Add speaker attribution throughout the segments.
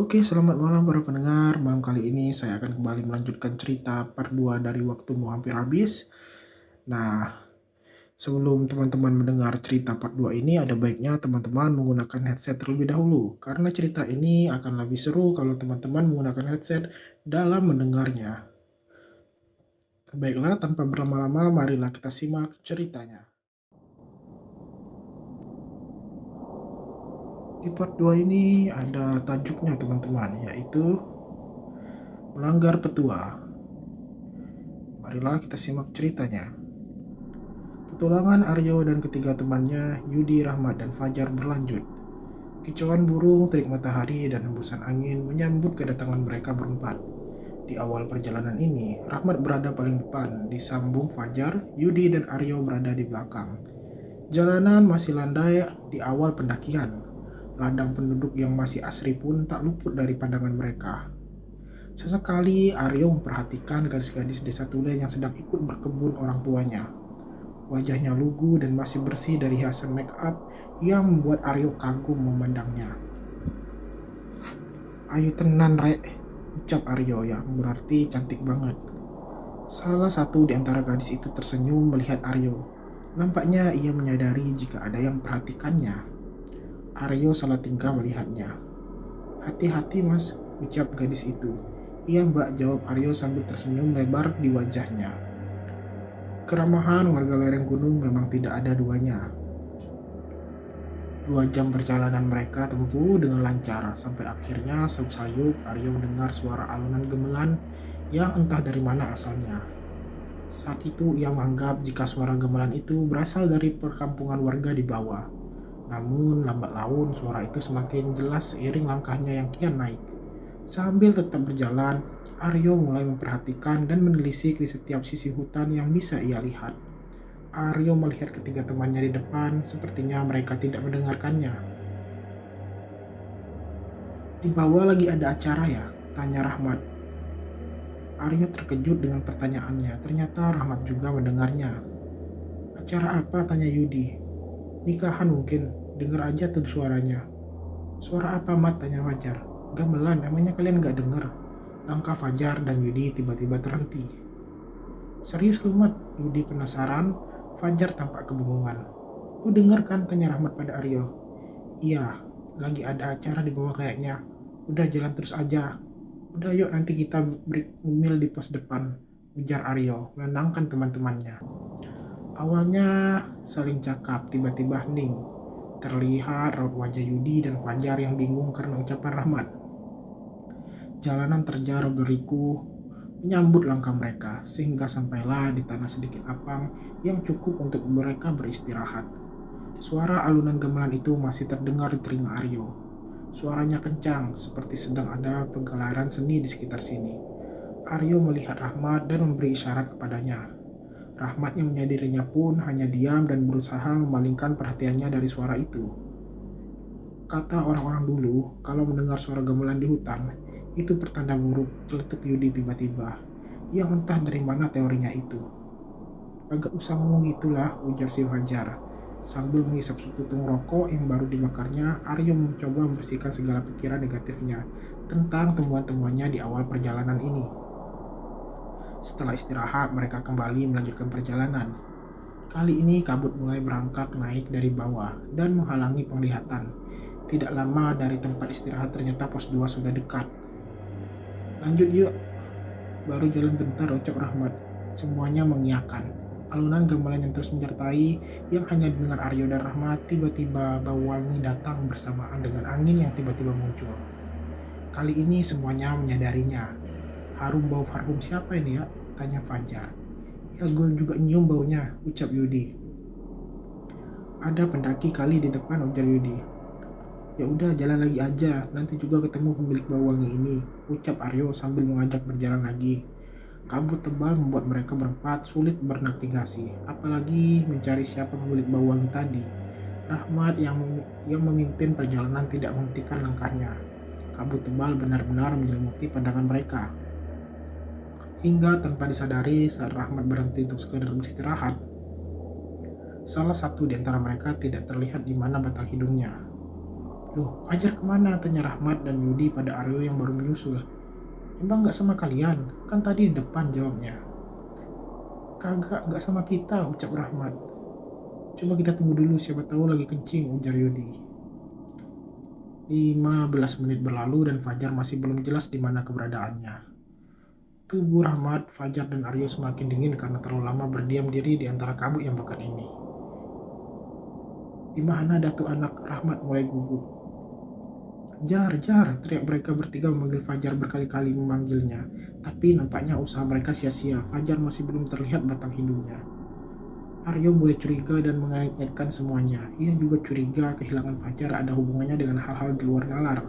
Speaker 1: Oke, selamat malam para pendengar. Malam kali ini saya akan kembali melanjutkan cerita part 2 dari Waktumu Hampir Habis. Nah, sebelum teman-teman mendengar cerita part 2 ini, ada baiknya teman-teman menggunakan headset terlebih dahulu. Karena cerita ini akan lebih seru kalau teman-teman menggunakan headset dalam mendengarnya. Baiklah, tanpa berlama-lama, marilah kita simak ceritanya. Di part 2 ini ada tajuknya teman-teman, yaitu Melanggar Petua. Marilah kita simak ceritanya. Petualangan Aryo dan ketiga temannya, Yudi, Rahmat, dan Fajar berlanjut. Kicauan burung, terik matahari, dan hembusan angin menyambut kedatangan mereka berempat. Di awal perjalanan ini, Rahmat berada paling depan, disambung Fajar, Yudi, dan Aryo berada di belakang. Jalanan masih landai di awal pendakian. Ladang penduduk yang masih asri pun tak luput dari pandangan mereka. Sesekali Aryo memperhatikan gadis-gadis desa Tule yang sedang ikut berkebun orang tuanya. Wajahnya lugu dan masih bersih dari hiasan make up yang membuat Aryo kagum memandangnya. "Ayo tenan rek," ucap Aryo yang berarti cantik banget. Salah satu di antara gadis itu tersenyum melihat Aryo. Nampaknya ia menyadari jika ada yang memperhatikannya. Aryo salah tingkah melihatnya. "Hati-hati mas," ucap gadis itu. "Iya mbak," jawab Aryo sambil tersenyum lebar di wajahnya. Keramahan warga lereng gunung memang tidak ada duanya. 2 jam perjalanan mereka tempuh dengan lancar, sampai akhirnya sayup-sayup Aryo mendengar suara alunan gemelan yang entah dari mana asalnya. Saat itu ia menganggap jika suara gemelan itu berasal dari perkampungan warga di bawah. Namun lambat laun suara itu semakin jelas seiring langkahnya yang kian naik. Sambil tetap berjalan, Aryo mulai memperhatikan dan menelisik di setiap sisi hutan yang bisa ia lihat. Aryo melihat ketiga temannya di depan, sepertinya mereka tidak mendengarkannya. "Di bawah lagi ada acara ya?" tanya Rahmat. Aryo terkejut dengan pertanyaannya, ternyata Rahmat juga mendengarnya. "Acara apa?" tanya Yudi. "Nikahan mungkin, dengar aja tuh suaranya." "Suara apa Mat?" tanya Fajar. "Gamelan, emangnya kalian gak dengar?" Langkah Fajar dan Yudi tiba-tiba terhenti. "Serius lu Mat?" Yudi penasaran. Fajar tampak kebingungan. "Lu denger kan?" tanya Rahmat pada Aryo. "Iya, lagi ada acara di bawah kayaknya. Udah jalan terus aja." "Udah yuk nanti kita break meal di pos depan," ujar Aryo, menenangkan teman-temannya. Awalnya saling cakap, tiba-tiba hening. Terlihat raut wajah Yudi dan Fajar yang bingung karena ucapan Rahmat. Jalanan terjal beriku menyambut langkah mereka, sehingga sampailah di tanah sedikit lapang yang cukup untuk mereka beristirahat. Suara alunan gamelan itu masih terdengar di telinga Aryo. Suaranya kencang, seperti sedang ada penggelaran seni di sekitar sini. Aryo melihat Rahmat dan memberi isyarat kepadanya. Rahmat yang menyadarinya pun hanya diam dan berusaha memalingkan perhatiannya dari suara itu. Kata orang-orang dulu, kalau mendengar suara gamelan di hutan, itu pertanda buruk, celetuk Yudi tiba-tiba. Yang entah dari mana teorinya itu. "Agak usah ngomong gitulah," ujar si Fajar. Sambil menghisap seputung rokok yang baru dibakarnya, Aryo mencoba membersihkan segala pikiran negatifnya tentang temuan-temuannya di awal perjalanan ini. Setelah istirahat, mereka kembali melanjutkan perjalanan. Kali ini kabut mulai berangkat naik dari bawah dan menghalangi penglihatan. Tidak lama dari tempat istirahat ternyata pos 2 sudah dekat. "Lanjut yuk." "Baru jalan bentar," ucap Rahmat. Semuanya mengiyakan. Alunan gamelan yang terus menyertai, yang hanya didengar Aryo dan Rahmat, tiba-tiba bau wangi datang bersamaan dengan angin yang tiba-tiba muncul. Kali ini semuanya menyadarinya. "Harum bau parfum siapa ini ya?" tanya Fajar. "Ya gue juga nyium baunya," ucap Yudi. "Ada pendaki kali di depan," ujar Yudi. "Ya udah jalan lagi aja, nanti juga ketemu pemilik bau wangi ini," ucap Aryo sambil mengajak berjalan lagi. Kabut tebal membuat mereka berempat sulit bernavigasi, apalagi mencari siapa pemilik bau wangi tadi. Rahmat yang memimpin perjalanan tidak menghentikan langkahnya. Kabut tebal benar-benar menyelimuti pandangan mereka. Hingga tanpa disadari saat Rahmat berhenti untuk sekedar beristirahat, salah satu di antara mereka tidak terlihat di mana batang hidungnya. Loh, Fajar kemana? Tanya Rahmat dan Yudi pada Aryo yang baru menyusul. Emang nggak sama kalian? Kan tadi di depan jawabnya. Kagak, nggak sama kita, ucap Rahmat. Coba kita tunggu dulu, siapa tahu lagi kencing, ujar Yudi. 15 menit berlalu dan Fajar masih belum jelas di mana keberadaannya. Tubuh Rahmat, Fajar, dan Aryo semakin dingin karena terlalu lama berdiam diri di antara kabut yang pekat ini. Di mana Datuk anak? Rahmat mulai gugup. Jar, Jar, teriak mereka bertiga memanggil Fajar berkali-kali memanggilnya. Tapi nampaknya usaha mereka sia-sia. Fajar masih belum terlihat batang hidungnya. Aryo mulai curiga dan mengaitkan semuanya. Ia juga curiga kehilangan Fajar ada hubungannya dengan hal-hal di luar nalar.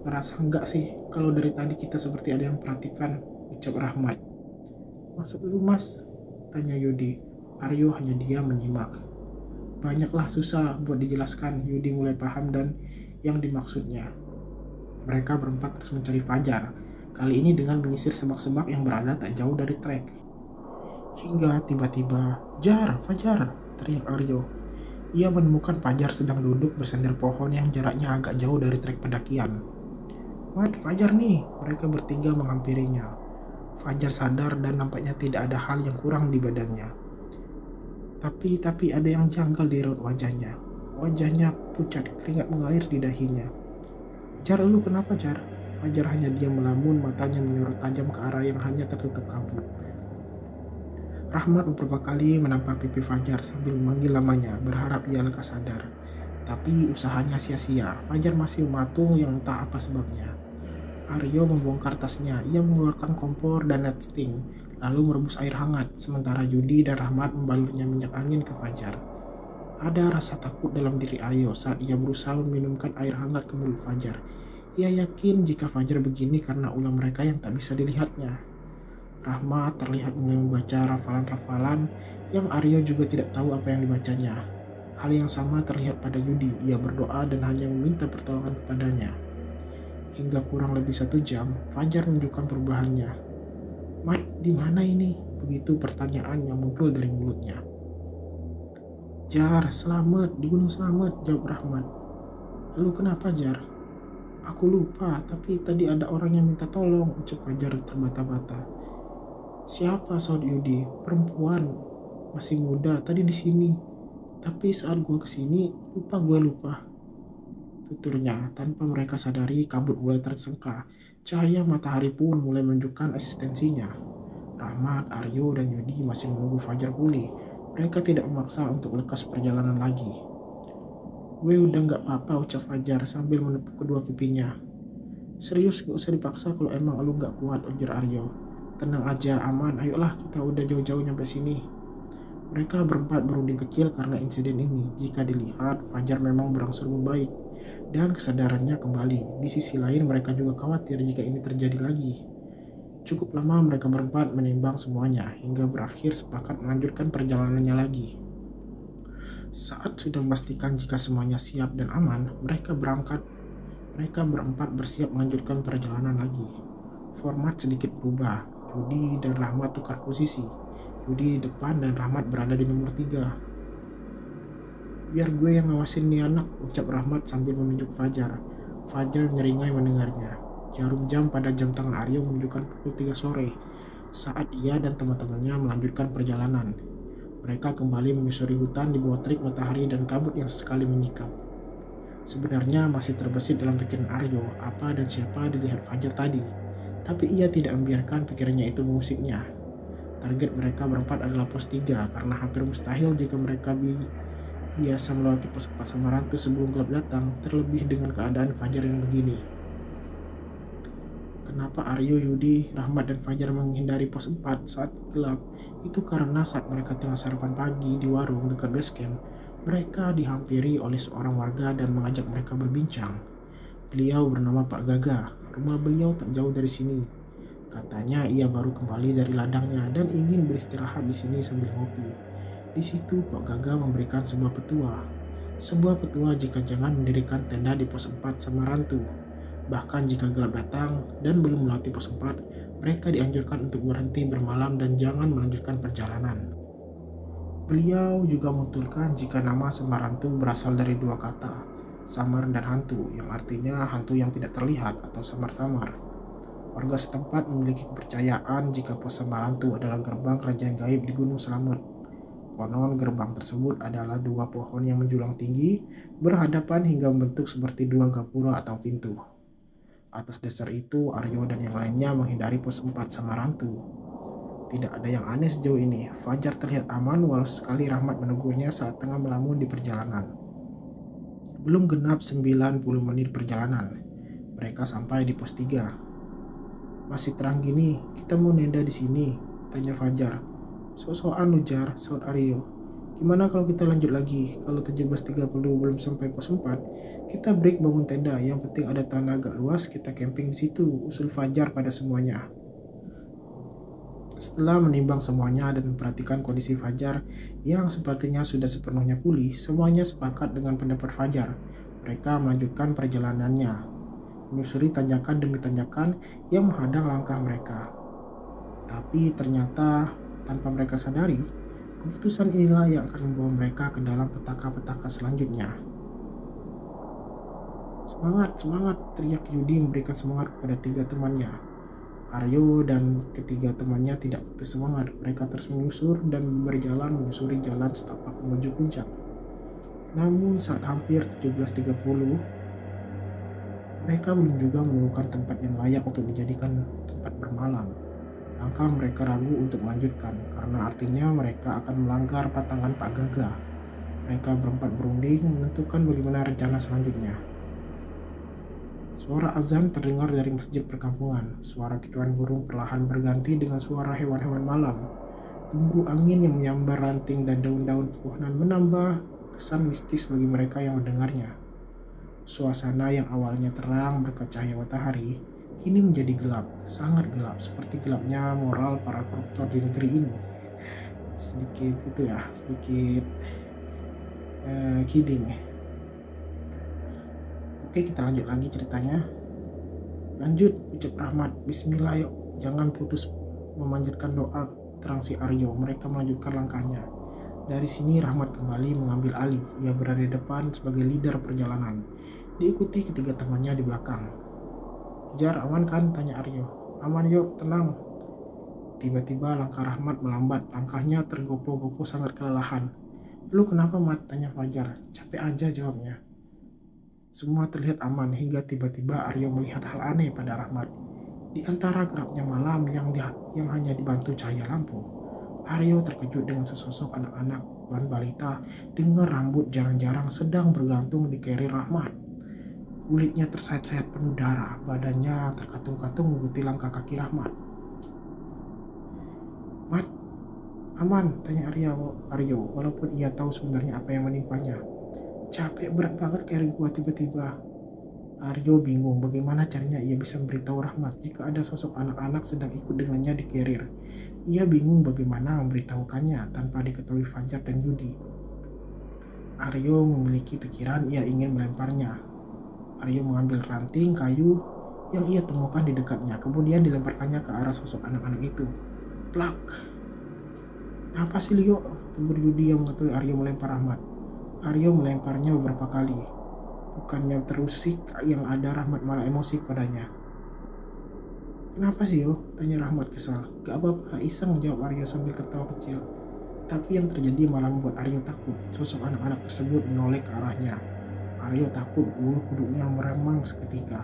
Speaker 1: Ngerasa enggak sih kalau dari tadi kita seperti ada yang perhatikan, ucap Rahmat. Masuk dulu mas, tanya Yudi. Aryo hanya diam menyimak. Banyaklah susah buat dijelaskan, Yudi mulai paham dan yang dimaksudnya. Mereka berempat terus mencari Fajar, kali ini dengan menyisir sebak-sebak yang berada tak jauh dari trek. Hingga tiba-tiba, Jar, Fajar, teriak Aryo. Ia menemukan Fajar sedang duduk bersandar pohon yang jaraknya agak jauh dari trek pendakian. Mat, Fajar nih, mereka bertiga menghampirinya. Fajar sadar dan nampaknya tidak ada hal yang kurang di badannya. Tapi ada yang janggal di raut wajahnya. Wajahnya pucat, keringat mengalir di dahinya. Jar, lu kenapa, Jar? Fajar hanya diam melamun, matanya menyorot tajam ke arah yang hanya tertutup kabut. Rahmat beberapa kali menampar pipi Fajar sambil memanggil namanya, berharap ia lekas sadar. Tapi usahanya sia-sia, Fajar masih mematung yang entah apa sebabnya. Aryo membongkar tasnya, ia mengeluarkan kompor dan netsting, lalu merebus air hangat, sementara Yudi dan Rahmat membalurnya minyak angin ke Fajar. Ada rasa takut dalam diri Aryo saat ia berusaha meminumkan air hangat ke mulut Fajar. Ia yakin jika Fajar begini karena ulah mereka yang tak bisa dilihatnya. Rahmat terlihat mulai membaca rafalan-rafalan yang Aryo juga tidak tahu apa yang dibacanya. Hal yang sama terlihat pada Yudi, ia berdoa dan hanya meminta pertolongan kepadanya. Hingga kurang lebih 1 jam, Fajar menunjukkan perubahannya. Mat, di mana ini? Begitu pertanyaan yang muncul dari mulutnya. Jar, selamat, di Gunung Selamat, jawab Rahmat. Lalu kenapa, Jar? Aku lupa, tapi tadi ada orang yang minta tolong, ucap Fajar terbata-bata. Siapa, saud Yudi? Perempuan, masih muda, tadi di sini. Tapi saat gue kesini, gue lupa. Tuturnya, tanpa mereka sadari, kabut mulai tersengka. Cahaya matahari pun mulai menunjukkan eksistensinya. Rahmat, Aryo, dan Yudi masih menunggu Fajar pulih. Mereka tidak memaksa untuk lekas perjalanan lagi. Gue udah gak apa-apa, ucap Fajar sambil menepuk kedua pipinya. Serius, gak usah dipaksa kalau emang lu gak kuat, ujar Aryo. Tenang aja, aman, ayolah kita udah jauh-jauh nyampe sini. Mereka berempat berunding kecil karena insiden ini. Jika dilihat, Fajar memang berangsur membaik dan kesadarannya kembali. Di sisi lain, mereka juga khawatir jika ini terjadi lagi. Cukup lama mereka berempat menimbang semuanya hingga berakhir sepakat melanjutkan perjalanannya lagi. Saat sudah memastikan jika semuanya siap dan aman, mereka berempat bersiap melanjutkan perjalanan lagi. Format sedikit berubah. Yudi dan Rahmat tukar posisi. Yudi di depan dan Rahmat berada di nomor 3. Biar gue yang ngawasin nih anak, ucap Rahmat sambil menunjuk Fajar. Fajar nyeringai mendengarnya. Jarum jam pada jam tangan Aryo menunjukkan pukul 3 sore saat ia dan teman-temannya melanjutkan perjalanan. Mereka kembali menyusuri hutan di bawah terik matahari dan kabut yang sesekali menyikap. Sebenarnya masih terbesit dalam pikiran Aryo apa dan siapa dilihat Fajar tadi, tapi ia tidak membiarkan pikirannya itu mengusiknya. Target mereka berempat adalah pos 3 karena hampir mustahil jika mereka biasa melewati pos 4 Samarantu sebelum gelap datang, terlebih dengan keadaan Fajar yang begini. Kenapa Aryo, Yudi, Rahmat, dan Fajar menghindari pos 4 saat gelap? Itu karena saat mereka tengah sarapan pagi di warung dekat base camp, mereka dihampiri oleh seorang warga dan mengajak mereka berbincang. Beliau bernama Pak Gaga. Rumah beliau tak jauh dari sini. Katanya ia baru kembali dari ladangnya dan ingin beristirahat di sini sambil ngopi. Di situ Pak Gaga memberikan sebuah petua. Sebuah petua jika jangan mendirikan tenda di pos 4 Samarantu. Bahkan jika gelap datang dan belum melewati pos 4, mereka dianjurkan untuk berhenti bermalam dan jangan melanjutkan perjalanan. Beliau juga menuturkan jika nama Samarantu berasal dari 2 kata. samar dan hantu, yang artinya hantu yang tidak terlihat atau samar-samar. Warga setempat memiliki kepercayaan jika pos Samarantu adalah gerbang kerajaan gaib di Gunung Slamet. Konon gerbang tersebut adalah dua pohon yang menjulang tinggi, berhadapan hingga membentuk seperti dua gapura atau pintu. Atas dasar itu, Aryo dan yang lainnya menghindari pos 4 Samarantu. Tidak ada yang aneh sejauh ini. Fajar terlihat aman walau sekali Rahmat menegurnya saat tengah melamun di perjalanan. Belum genap 90 menit perjalanan. Mereka sampai di pos 3. Masih terang gini, kita mau nenda di sini, tanya Fajar. Sok-sokan ujar, saud Aryo. Gimana kalau kita lanjut lagi? Kalau 17.30 belum sampai pos 4, kita break bangun tenda. Yang penting ada tanah agak luas, kita camping di situ, usul Fajar pada semuanya. Setelah menimbang semuanya dan memperhatikan kondisi Fajar yang sepertinya sudah sepenuhnya pulih, semuanya sepakat dengan pendapat Fajar. Mereka melanjutkan perjalanannya, menyusuri tanjakan demi tanjakan yang menghadang langkah mereka. Tapi ternyata tanpa mereka sadari, keputusan inilah yang akan membawa mereka ke dalam petaka-petaka selanjutnya. Semangat, semangat, teriak Yudi memberikan semangat kepada 3 temannya. Aryo dan ketiga temannya tidak putus semangat. Mereka terus menyusur dan berjalan menyusuri jalan setapak menuju puncak. Namun saat hampir 17.30, mereka belum juga menemukan tempat yang layak untuk dijadikan tempat bermalam. Langkah mereka ragu untuk melanjutkan, karena artinya mereka akan melanggar pantangan Pak Gaga. Mereka berempat berunding menentukan bagaimana rencana selanjutnya. Suara azan terdengar dari masjid perkampungan. Suara kicauan burung perlahan berganti dengan suara hewan-hewan malam. Gemuruh angin yang menyambar ranting dan daun-daun pepohonan menambah kesan mistis bagi mereka yang mendengarnya. Suasana yang awalnya terang berkat cahaya matahari, kini menjadi gelap, sangat gelap, seperti gelapnya moral para koruptor di negeri ini. Sedikit kidding. Oke, kita lanjut lagi ceritanya. Lanjut, ucap Rahmat, Bismillah yuk, jangan putus memanjatkan doa, terang si Aryo. Mereka melanjutkan langkahnya. Dari sini Rahmat kembali mengambil alih. Ia berada di depan sebagai leader perjalanan, diikuti ketiga temannya di belakang. Jar, aman kan? Tanya Aryo. Aman yuk, tenang. Tiba-tiba langkah Rahmat melambat. Langkahnya tergopoh-gopoh sangat kelelahan. Lu kenapa, Mat? Tanya Fajar. Capek aja, jawabnya. Semua terlihat aman hingga tiba-tiba Aryo melihat hal aneh pada Rahmat. Di antara gelapnya malam yang hanya dibantu cahaya lampu, Aryo terkejut dengan sesosok anak-anak dan balita dengan rambut jarang-jarang sedang bergantung di kerir Rahmat. Kulitnya tersayat-sayat penuh darah, badannya terkatung-katung mengikuti langkah kaki Rahmat. Mat, aman? Tanya Aryo, walaupun ia tahu sebenarnya apa yang menimpanya. Capek berat banget kerir gua tiba-tiba. Aryo bingung bagaimana caranya ia bisa memberitahu Rahmat jika ada sosok anak-anak sedang ikut dengannya di kerir. Ia bingung bagaimana memberitahukannya tanpa diketahui Fajar dan Yudi. Aryo memiliki pikiran ia ingin melemparnya. Aryo mengambil ranting kayu yang ia temukan di dekatnya, kemudian dilemparkannya ke arah sosok anak-anak itu. Plak! Apa sih Leo? Tegur Yudi yang mengetahui Aryo melempar Rahmat. Aryo melemparnya beberapa kali. Bukannya terusik, yang ada Rahmat malah emosi padanya. Kenapa sih yo? Tanya Rahmat kesal. Gak apa-apa, iseng, jawab Aryo sambil tertawa kecil. Tapi yang terjadi malah membuat Aryo takut. Sosok anak-anak tersebut menoleh ke arahnya. Aryo takut bulu kuduknya meremang seketika.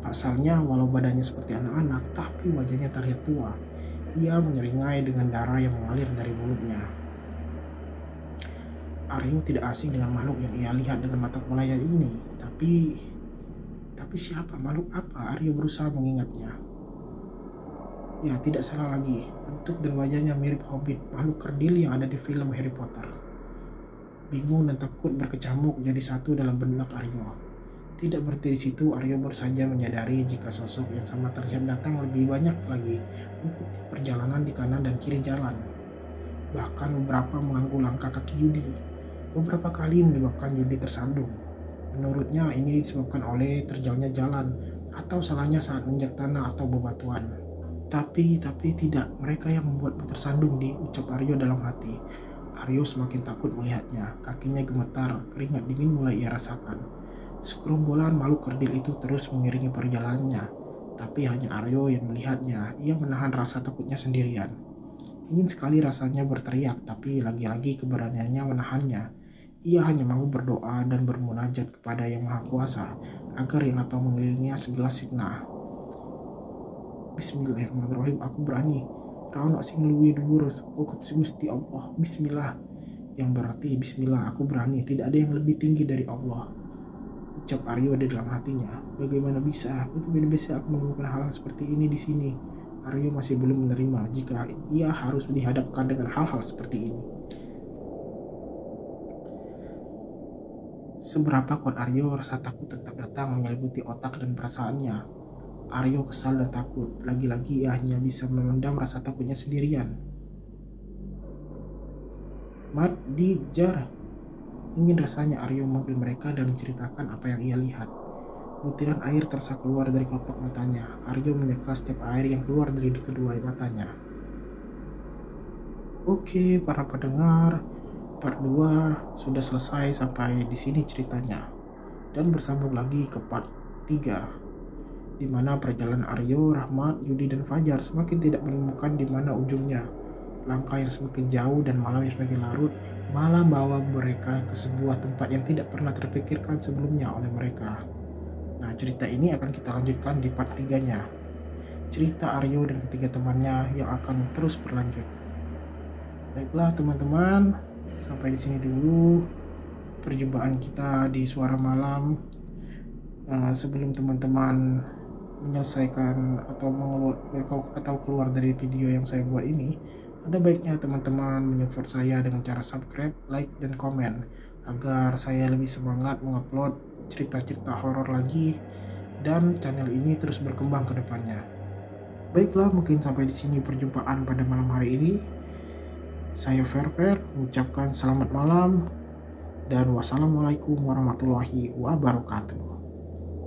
Speaker 1: Pasalnya walau badannya seperti anak-anak, tapi wajahnya terlihat tua. Ia menyeringai dengan darah yang mengalir dari mulutnya. Aryo tidak asing dengan makhluk yang ia lihat dengan mata kepalanya ini. Tapi siapa? Makhluk apa? Aryo berusaha mengingatnya. Ya, tidak salah lagi. Bentuk dan wajahnya mirip Hobbit, makhluk kerdil yang ada di film Harry Potter. Bingung dan takut berkecamuk jadi satu dalam benak Aryo. Tidak berhenti di situ, Aryo baru saja menyadari jika sosok yang sama terlihat datang lebih banyak lagi, mengikuti perjalanan di kanan dan kiri jalan. Bahkan beberapa mengganggu langkah kaki Yudi. Beberapa kali menyebabkan Yudi tersandung. Menurutnya ini disebabkan oleh terjalnya jalan atau salahnya saat menginjak tanah atau bebatuan. Tapi tidak, mereka yang membuatmu tersandung, ucap Aryo dalam hati. Aryo semakin takut melihatnya, kakinya gemetar, keringat dingin mulai ia rasakan. Segerombolan makhluk kerdil itu terus mengiringi perjalanannya, tapi hanya Aryo yang melihatnya. Ia menahan rasa takutnya sendirian. Ingin sekali rasanya berteriak, tapi lagi-lagi keberaniannya menahannya. Ia hanya mau berdoa dan bermunajat kepada Yang Maha Kuasa agar yang lapang mengelilinginya segelas sitnah. Bismillahirrahmanirrahim, aku berani. Raunak sing luwih dhuwur, Gusti Allah. Bismillah. Yang berarti bismillah, aku berani. Tidak ada yang lebih tinggi dari Allah. Ucap Aryo di dalam hatinya. Bagaimana bisa aku menemukan hal seperti ini di sini? Aryo masih belum menerima jika ia harus dihadapkan dengan hal-hal seperti ini. Seberapa kuat Aryo, rasa takut tetap datang menyelimuti otak dan perasaannya. Aryo kesal dan takut. Lagi-lagi ia hanya bisa memendam rasa takutnya sendirian. Mat, Di, Jar. Ingin rasanya Aryo memanggil mereka dan menceritakan apa yang ia lihat. Butiran air terasa keluar dari kelopak matanya. Aryo menyeka setiap air yang keluar dari kedua matanya. Oke, para pendengar, part 2 sudah selesai sampai di sini ceritanya. Dan bersambung lagi ke part 3. Di mana perjalanan Aryo, Rahmat, Yudi, dan Fajar semakin tidak menemukan di mana ujungnya. Langkah yang semakin jauh dan malam yang semakin larut malah membawa mereka ke sebuah tempat yang tidak pernah terpikirkan sebelumnya oleh mereka. Nah, cerita ini akan kita lanjutkan di part 3-nya. Cerita Aryo dan ketiga temannya yang akan terus berlanjut. Baiklah teman-teman, sampai di sini dulu perjumpaan kita di Suara Malam. Sebelum teman-teman menyelesaikan atau keluar dari video yang saya buat ini, ada baiknya teman-teman menyupport saya dengan cara subscribe, like, dan komen agar saya lebih semangat mengupload cerita-cerita horor lagi dan channel ini terus berkembang ke depannya. Baiklah, mungkin sampai di sini perjumpaan pada malam hari ini. Saya Fer mengucapkan selamat malam dan wassalamualaikum warahmatullahi wabarakatuh.